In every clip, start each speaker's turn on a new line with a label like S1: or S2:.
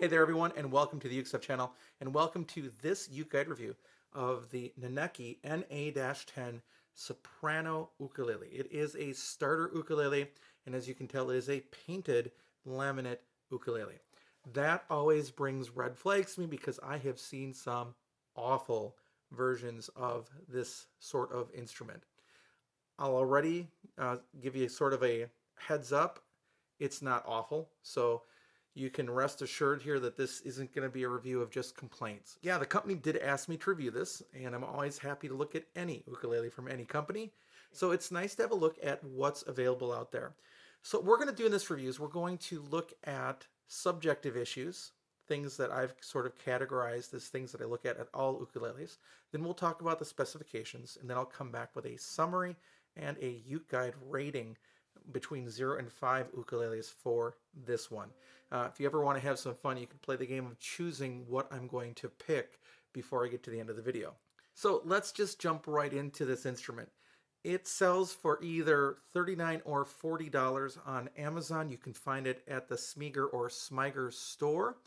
S1: Hey there everyone, and welcome to the UkeStuff channel, and welcome to this UkeGuide review of the Naneki NA-10 Soprano Ukulele. It is a starter ukulele, and as you can tell, it is a painted laminate ukulele. That always brings red flags to me because I have seen some awful versions of this sort of instrument. I'll already give you sort of a heads up. It's not awful, so you can rest assured here that this isn't going to be a review of just complaints. Yeah, the company did ask me to review this, and I'm always happy to look at any ukulele from any company. So it's nice to have a look at what's available out there. So what we're going to do in this review is we're going to look at subjective issues, things that I've sort of categorized as things that I look at all ukuleles. Then we'll talk about the specifications, and then I'll come back with a summary and a UkeGuide rating between 0 and 5 ukuleles for this one. If you ever want to have some fun, you can play the game of choosing what I'm going to pick before I get to the end of the video. So let's just jump right into this instrument. It sells for either $39 or $40 on Amazon. You can find it at the Smeagol or Smyger store.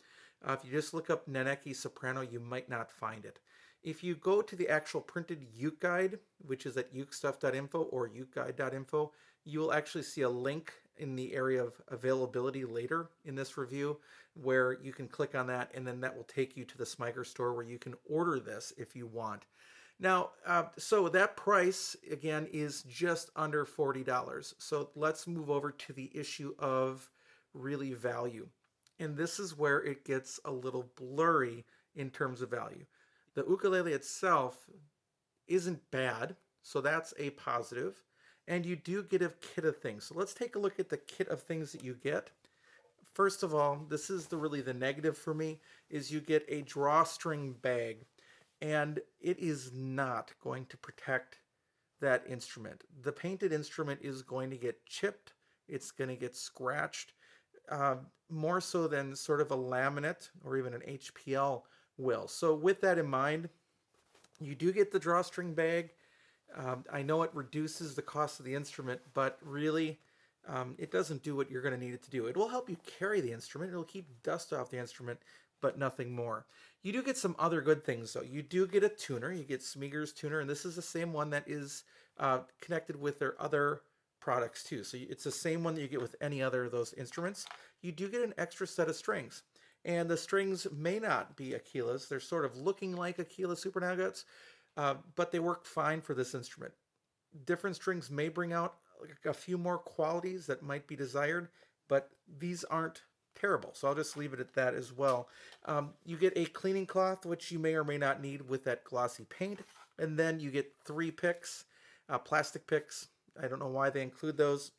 S1: If you just look up Naneki Soprano, you might not find it. If you go to the actual printed UkeGuide, which is at ukestuff.info or ukeguide.info, you will actually see a link in the area of availability later in this review where you can click on that, and then that will take you to the Smyger store where you can order this if you want. Now, so that price, again, is just under $40. So let's move over to the issue of really value. And this is where it gets a little blurry in terms of value. The ukulele itself isn't bad, so that's a positive. And you do get a kit of things. So let's take a look at the kit of things that you get. First of all, this is really the negative for me, is you get a drawstring bag. And it is not going to protect that instrument. The painted instrument is going to get chipped. It's going to get scratched, more so than sort of a laminate or even an HPL will. So with that in mind, you do get the drawstring bag. I know it reduces the cost of the instrument, but really it doesn't do what you're going to need it to do. It will help you carry the instrument. It'll keep dust off the instrument, but nothing more. You do get some other good things, though. You do get a tuner. You get Smeagol's tuner, and this is the same one that is connected with their other products, too. So it's the same one that you get with any other of those instruments. You do get an extra set of strings, and the strings may not be Aquilas. They're sort of looking like Aquila Supernaguts, but they work fine for this instrument. Different strings may bring out a few more qualities that might be desired, but these aren't terrible. So I'll just leave it at that as well. You get a cleaning cloth, which you may or may not need with that glossy paint. And then you get 3 picks, plastic picks. I don't know why they include those.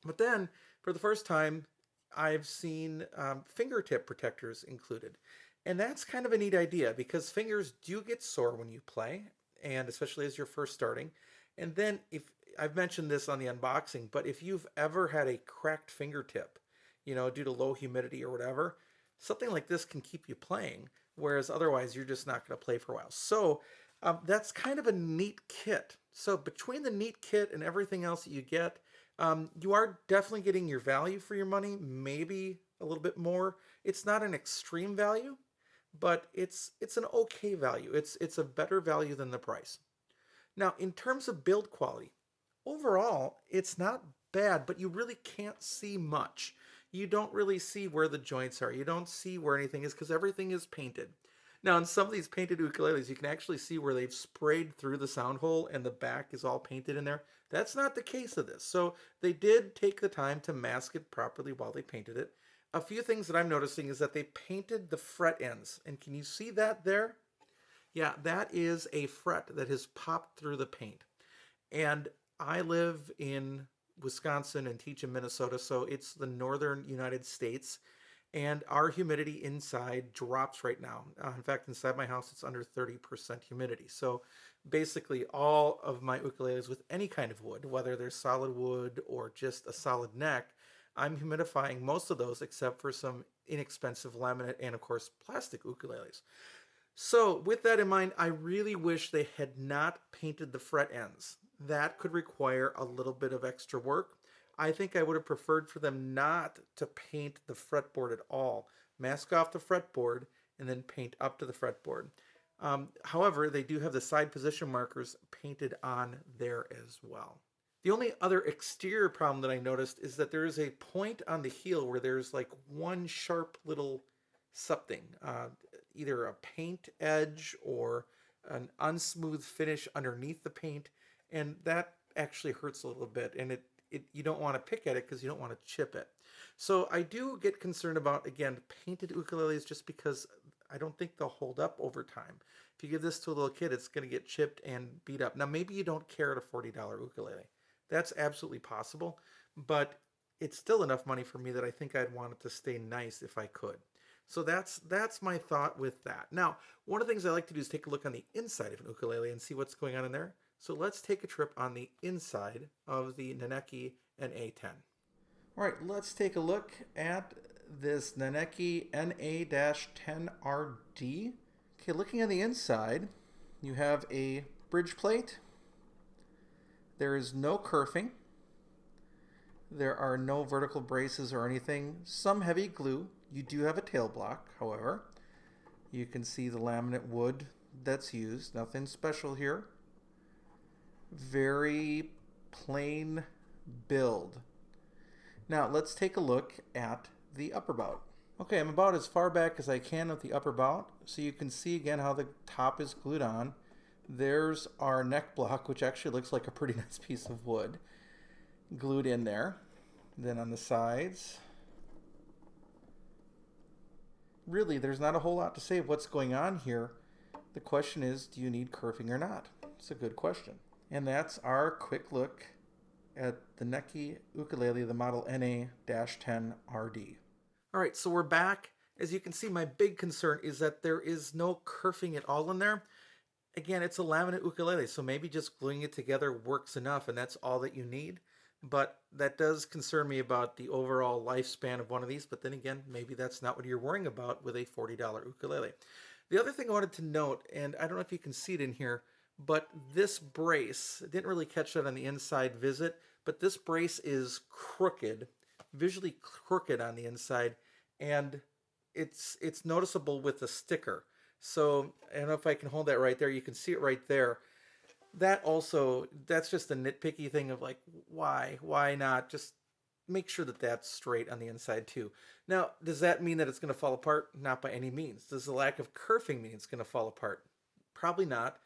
S1: But then, for the first time, I've seen fingertip protectors included. And that's kind of a neat idea because fingers do get sore when you play, and especially as you're first starting. And then, if I've mentioned this on the unboxing, but if you've ever had a cracked fingertip, due to low humidity or whatever, something like this can keep you playing, whereas otherwise you're just not going to play for a while. So that's kind of a neat kit. So between the neat kit and everything else that you get, you are definitely getting your value for your money, maybe a little bit more. It's not an extreme value, but it's an okay value. It's a better value than the price. Now, in terms of build quality, overall, it's not bad, but you really can't see much. You don't really see where the joints are. You don't see where anything is because everything is painted. Now, in some of these painted ukuleles, you can actually see where they've sprayed through the sound hole and the back is all painted in there. That's not the case of this. So they did take the time to mask it properly while they painted it. A few things that I'm noticing is that they painted the fret ends. And can you see that there? Yeah, that is a fret that has popped through the paint. And I live in Wisconsin and teach in Minnesota, so it's the northern United States, and our humidity inside drops right now. In fact, inside my house, it's under 30% humidity. So basically all of my ukuleles with any kind of wood, whether they're solid wood or just a solid neck, I'm humidifying most of those except for some inexpensive laminate and, of course, plastic ukuleles. So with that in mind, I really wish they had not painted the fret ends. That could require a little bit of extra work. I think I would have preferred for them not to paint the fretboard at all. Mask off the fretboard and then paint up to the fretboard. However, they do have the side position markers painted on there as well. The only other exterior problem that I noticed is that there is a point on the heel where there's like one sharp little something, either a paint edge or an unsmooth finish underneath the paint, and that actually hurts a little bit, and you don't want to pick at it because you don't want to chip it. So I do get concerned about, again, painted ukuleles just because I don't think they'll hold up over time. If you give this to a little kid, it's going to get chipped and beat up. Now, maybe you don't care at a $40 ukulele. That's absolutely possible, but it's still enough money for me that I think I'd want it to stay nice if I could. So that's my thought with that. Now, one of the things I like to do is take a look on the inside of an ukulele and see what's going on in there. So let's take a trip on the inside of the Naneki NA-10. All right, let's take a look at this Naneki NA-10RD. Okay, looking on the inside, you have a bridge plate. There is no kerfing. There are no vertical braces or anything. Some heavy glue. You do have a tail block, however. You can see the laminate wood that's used. Nothing special here. Very plain build. Now let's take a look at the upper bout. Okay, I'm about as far back as I can with the upper bout, so you can see again how the top is glued on. There's our neck block, which actually looks like a pretty nice piece of wood, glued in there. Then on the sides, really there's not a whole lot to say of what's going on here. The question is, do you need kerfing or not? It's a good question. And that's our quick look at the Naneki ukulele, the model NA-10RD. All right, so we're back. As you can see, my big concern is that there is no kerfing at all in there. Again, it's a laminate ukulele, so maybe just gluing it together works enough, and that's all that you need. But that does concern me about the overall lifespan of one of these. But then again, maybe that's not what you're worrying about with a $40 ukulele. The other thing I wanted to note, and I don't know if you can see it in here, but this brace, I didn't really catch that on the inside visit, but this brace is crooked, visually crooked on the inside, and it's noticeable with the sticker. So I don't know if I can hold that right there. You can see it right there. That also, that's just a nitpicky thing of like, why not? Just make sure that that's straight on the inside too. Now, does that mean that it's going to fall apart? Not by any means. Does the lack of kerfing mean it's going to fall apart? Probably not.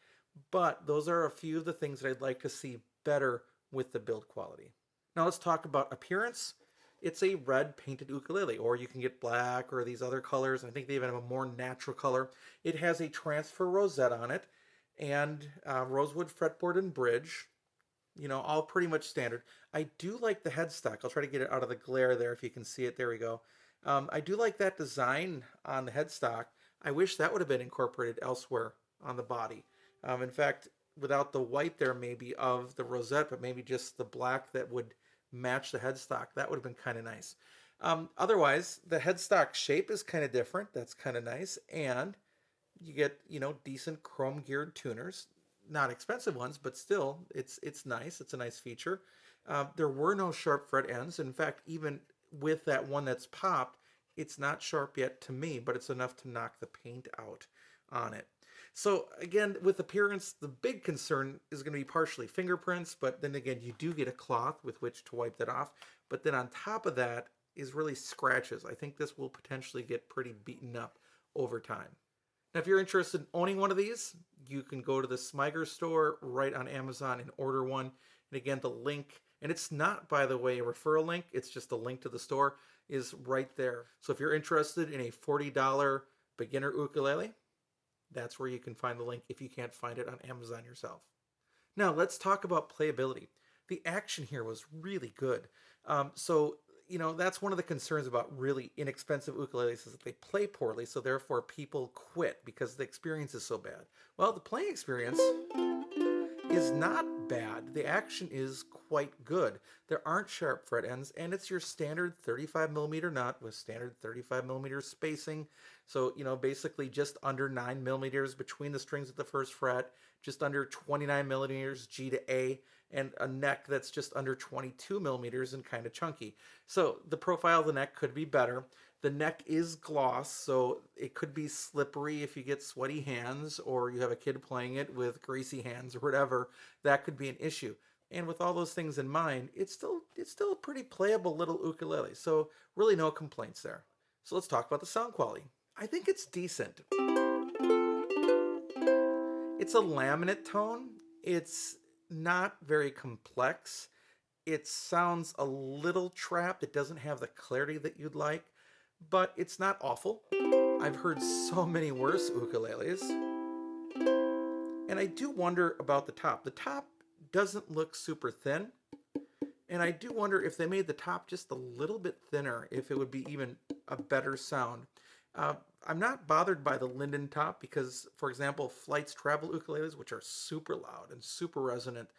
S1: But those are a few of the things that I'd like to see better with the build quality. Now let's talk about appearance. It's a red painted ukulele, or you can get black or these other colors. I think they even have a more natural color. It has a transfer rosette on it and rosewood fretboard and bridge. You know, all pretty much standard. I do like the headstock. I'll try to get it out of the glare there if you can see it. There we go. I do like that design on the headstock. I wish that would have been incorporated elsewhere on the body. In fact, without the white there maybe of the rosette, but maybe just the black that would match the headstock. That would have been kind of nice. Otherwise, the headstock shape is kind of different. That's kind of nice. And you get, you know, decent chrome geared tuners. Not expensive ones, but still, it's nice. It's a nice feature. There were no sharp fret ends. In fact, even with that one that's popped, it's not sharp yet to me, but it's enough to knock the paint out on it. So again, with appearance, the big concern is going to be partially fingerprints, but then again, you do get a cloth with which to wipe that off. But then on top of that is really scratches. I think this will potentially get pretty beaten up over time. Now, if you're interested in owning one of these, you can go to the Smyger store right on Amazon and order one. And again, the link, and it's not, by the way, a referral link, it's just a link to the store, is right there. So if you're interested in a $40 beginner ukulele, that's where you can find the link if you can't find it on Amazon yourself. Now, let's talk about playability. The action here was really good. You know, that's one of the concerns about really inexpensive ukuleles is that they play poorly, so therefore people quit because the experience is so bad. Well, the playing experience is not bad. The action is quite good. There aren't sharp fret ends, and it's your standard 35mm nut with standard 35mm spacing. So, you know, basically just under 9mm between the strings at the first fret, just under 29mm G to A, and a neck that's just under 22 millimeters and kind of chunky. So the profile of the neck could be better. The neck is gloss, so it could be slippery if you get sweaty hands or you have a kid playing it with greasy hands or whatever. That could be an issue. And with all those things in mind, it's still a pretty playable little ukulele. So really no complaints there. So let's talk about the sound quality. I think it's decent. It's a laminate tone. It's not very complex. It sounds a little trapped. It doesn't have the clarity that you'd like, but it's not awful. I've heard so many worse ukuleles. And I do wonder about the top. The top doesn't look super thin. And I do wonder if they made the top just a little bit thinner, if it would be even a better sound. I'm not bothered by the linden top because, for example, Flight's travel ukuleles, which are super loud and super resonant,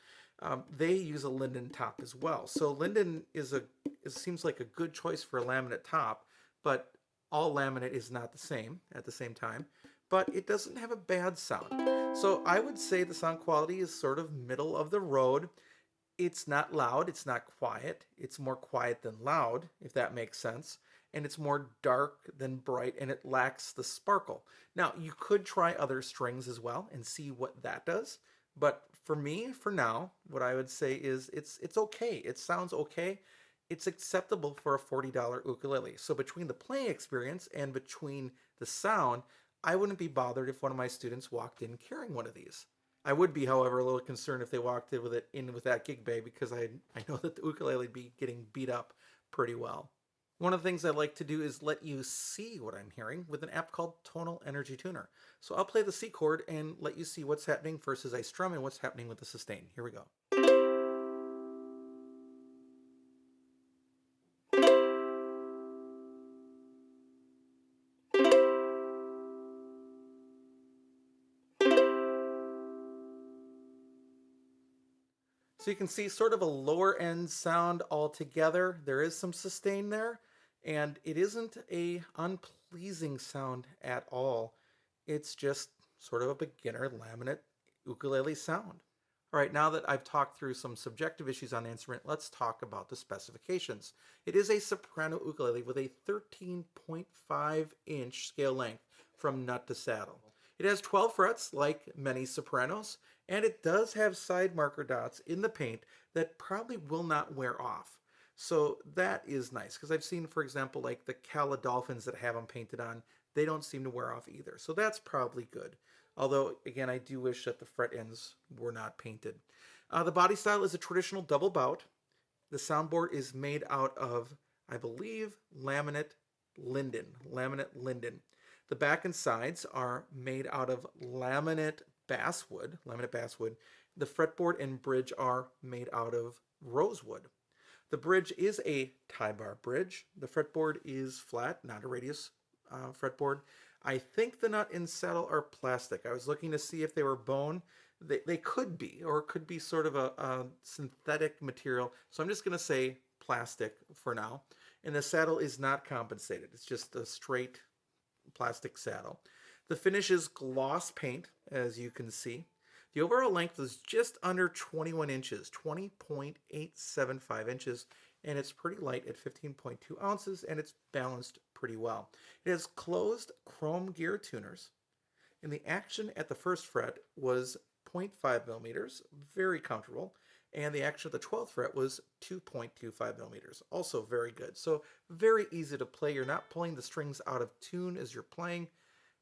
S1: they use a linden top as well. So linden seems like a good choice for a laminate top, but all laminate is not the same at the same time. But it doesn't have a bad sound. So I would say the sound quality is sort of middle of the road. It's not loud, it's not quiet. It's more quiet than loud, if that makes sense. And it's more dark than bright, and it lacks the sparkle. Now, you could try other strings as well and see what that does. But for me, for now, what I would say is it's okay. It sounds okay. It's acceptable for a $40 ukulele. So between the playing experience and between the sound, I wouldn't be bothered if one of my students walked in carrying one of these. I would be, however, a little concerned if they walked in with that gig bag because I know that the ukulele would be getting beat up pretty well. One of the things I like to do is let you see what I'm hearing with an app called Tonal Energy Tuner. So I'll play the C chord and let you see what's happening first as I strum and what's happening with the sustain. Here we go. So you can see sort of a lower end sound altogether. There is some sustain there, and it isn't a unpleasing sound at all. It's just sort of a beginner laminate ukulele sound. All right, now that I've talked through some subjective issues on the instrument, let's talk about the specifications. It is a soprano ukulele with a 13.5-inch scale length from nut to saddle. It has 12 frets like many sopranos, and it does have side marker dots in the paint that probably will not wear off. So that is nice, because I've seen, for example, like the Cala Dolphins that have them painted on, they don't seem to wear off either. So that's probably good. Although, again, I do wish that the fret ends were not painted. The body style is a traditional double bout. The soundboard is made out of, I believe, laminate linden. The back and sides are made out of laminate basswood. The fretboard and bridge are made out of rosewood. The bridge is a tie bar bridge. The fretboard is flat, not a radius fretboard. I think the nut and saddle are plastic. I was looking to see if they were bone. They could be, or it could be sort of a synthetic material. So I'm just going to say plastic for now. And the saddle is not compensated. It's just a straight plastic saddle. The finish is gloss paint, as you can see. The overall length is just under 21 inches, 20.875 inches, and it's pretty light at 15.2 ounces, and it's balanced pretty well. It has closed chrome gear tuners, and the action at the first fret was 0.5 millimeters, very comfortable, and the action at the 12th fret was 2.25 millimeters, also very good. So very easy to play. You're not pulling the strings out of tune as you're playing.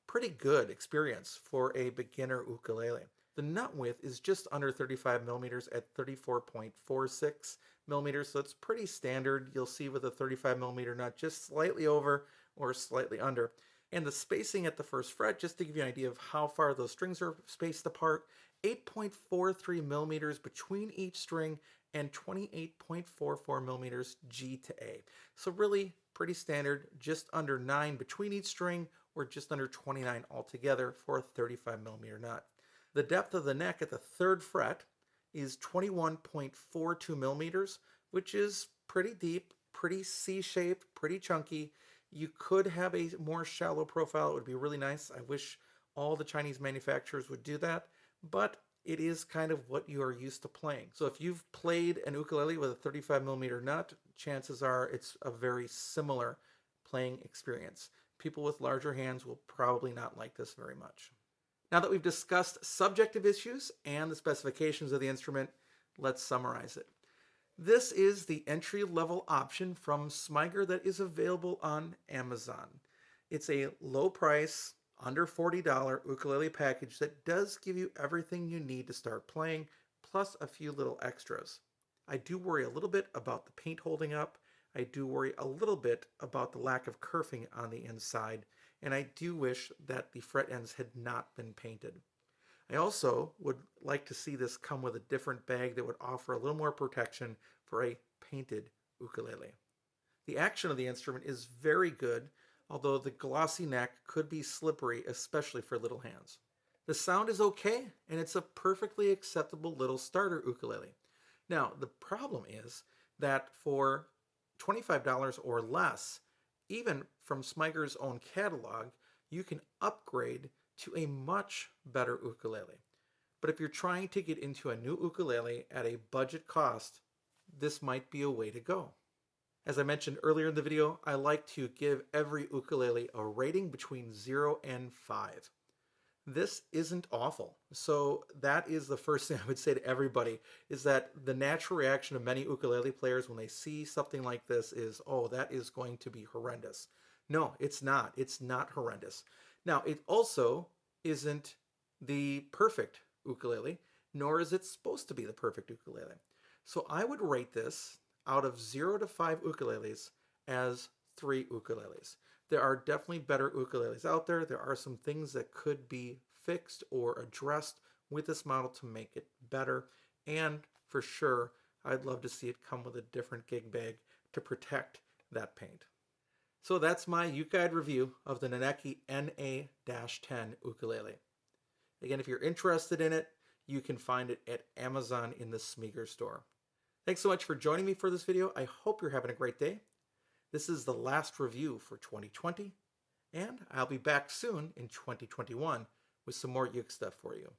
S1: Pretty good experience for a beginner ukulele. The nut width is just under 35 millimeters at 34.46 millimeters, so it's pretty standard. You'll see with a 35 millimeter nut just slightly over or slightly under. And the spacing at the first fret, just to give you an idea of how far those strings are spaced apart, 8.43 millimeters between each string and 28.44 millimeters G to A. So really pretty standard, just under 9 between each string or just under 29 altogether for a 35 millimeter nut. The depth of the neck at the third fret is 21.42 millimeters, which is pretty deep, pretty C-shaped, pretty chunky. You could have a more shallow profile. It would be really nice. I wish all the Chinese manufacturers would do that, but it is kind of what you are used to playing. So if you've played an ukulele with a 35mm nut, chances are it's a very similar playing experience. People with larger hands will probably not like this very much. Now that we've discussed subjective issues and the specifications of the instrument, let's summarize it. This is the entry-level option from Smyger that is available on Amazon. It's a low-price, under $40 ukulele package that does give you everything you need to start playing, plus a few little extras. I do worry a little bit about the paint holding up. I do worry a little bit about the lack of kerfing on the inside, and I do wish that the fret ends had not been painted. I also would like to see this come with a different bag that would offer a little more protection for a painted ukulele. The action of the instrument is very good, although the glossy neck could be slippery, especially for little hands. The sound is okay, and it's a perfectly acceptable little starter ukulele. Now, the problem is that for $25 or less, even from Smyger's own catalog, you can upgrade to a much better ukulele. But if you're trying to get into a new ukulele at a budget cost, this might be a way to go. As I mentioned earlier in the video, I like to give every ukulele a rating between 0 and 5. This isn't awful. So that is the first thing I would say to everybody, is that the natural reaction of many ukulele players when they see something like this is, oh, that is going to be horrendous. No, it's not. It's not horrendous. Now, it also isn't the perfect ukulele, nor is it supposed to be the perfect ukulele. So I would rate this out of 0 to 5 ukuleles as 3 ukuleles. There are definitely better ukuleles out there. There are some things that could be fixed or addressed with this model to make it better. And for sure, I'd love to see it come with a different gig bag to protect that paint. So that's my UkeGuide review of the Naneki NA-10 ukulele. Again, if you're interested in it, you can find it at Amazon in the Smyger store. Thanks so much for joining me for this video. I hope you're having a great day. This is the last review for 2020, and I'll be back soon in 2021 with some more Uke stuff for you.